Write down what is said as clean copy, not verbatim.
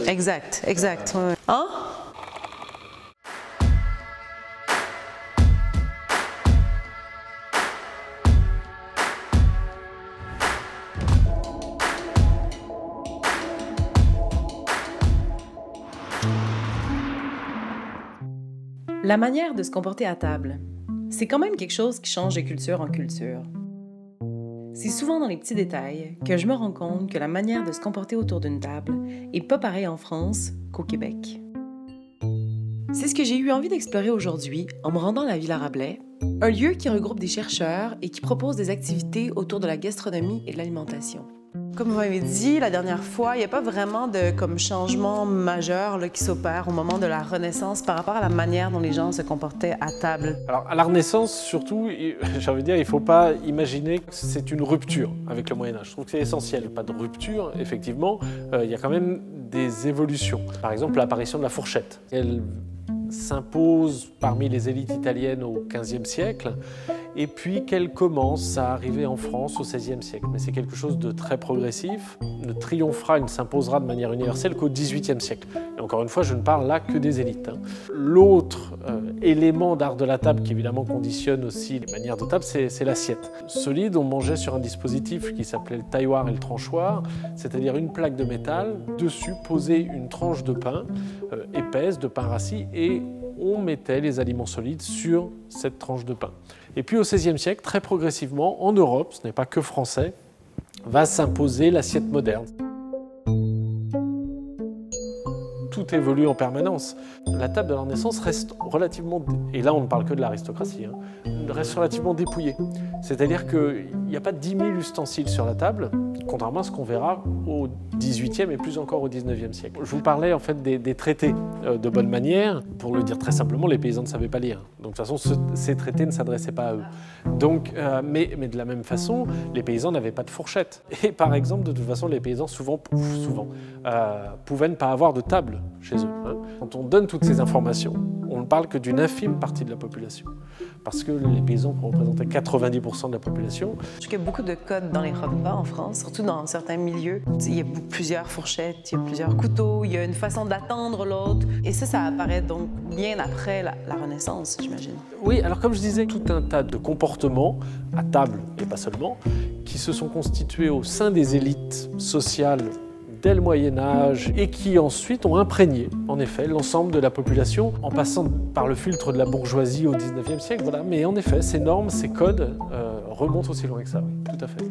Exact, exact. Ouais. Hein? La manière de se comporter à table, c'est quand même quelque chose qui change de culture en culture. C'est souvent dans les petits détails que je me rends compte que la manière de se comporter autour d'une table est pas pareille en France qu'au Québec. C'est ce que j'ai eu envie d'explorer aujourd'hui en me rendant à la Villa Rabelais, un lieu qui regroupe des chercheurs et qui propose des activités autour de la gastronomie et de l'alimentation. Comme vous m'avez dit la dernière fois, il n'y a pas vraiment de changement majeur qui s'opère au moment de la Renaissance par rapport à la manière dont les gens se comportaient à table. Alors à la Renaissance, surtout, j'ai envie de dire, il ne faut pas imaginer que c'est une rupture avec le Moyen-Âge. Je trouve que c'est essentiel. Pas de rupture, effectivement, il y a quand même des évolutions. Par exemple, l'apparition de la fourchette. Elle s'impose parmi les élites italiennes au XVe siècle et puis qu'elle commence à arriver en France au XVIe siècle. Mais c'est quelque chose de très progressif, ne triomphera, il ne s'imposera de manière universelle qu'au XVIIIe siècle. Et encore une fois, je ne parle là que des élites. L'autre élément d'art de la table qui évidemment conditionne aussi les manières de table, c'est l'assiette. Solide, on mangeait sur un dispositif qui s'appelait le tailloir et le tranchoir, c'est-à-dire une plaque de métal, dessus posait une tranche de pain épaisse, de pain rassis, et on mettait les aliments solides sur cette tranche de pain. Et puis au XVIe siècle, très progressivement, en Europe, ce n'est pas que français, va s'imposer l'assiette moderne. Tout évolue en permanence. La table de la Renaissance reste relativement, et là on ne parle que de l'aristocratie, reste relativement dépouillée. C'est-à-dire qu'il n'y a pas 10 000 ustensiles sur la table, contrairement à ce qu'on verra au XVIIIe et plus encore au XIXe siècle. Je vous parlais en fait des traités de bonne manière. Pour le dire très simplement, les paysans ne savaient pas lire. Donc de toute façon, ces traités ne s'adressaient pas à eux. Donc, mais de la même façon, les paysans n'avaient pas de fourchette. Et par exemple, de toute façon, les paysans souvent pouvaient ne pas avoir de table chez eux. Quand on donne toutes ces informations, on ne parle que d'une infime partie de la population. Parce que les paysans représentaient 90% de la population. Je trouve qu'il y a beaucoup de codes dans les repas en France, surtout dans certains milieux. Il y a plusieurs fourchettes, il y a plusieurs couteaux, il y a une façon d'attendre l'autre. Et ça apparaît donc bien après la Renaissance, j'imagine. Oui, alors comme je disais, tout un tas de comportements, à table et pas seulement, qui se sont constitués au sein des élites sociales dès le Moyen-Âge et qui ensuite ont imprégné, en effet, l'ensemble de la population en passant par le filtre de la bourgeoisie au XIXe siècle. Voilà. Mais en effet, ces normes, ces codes remontent aussi loin que ça, oui, tout à fait.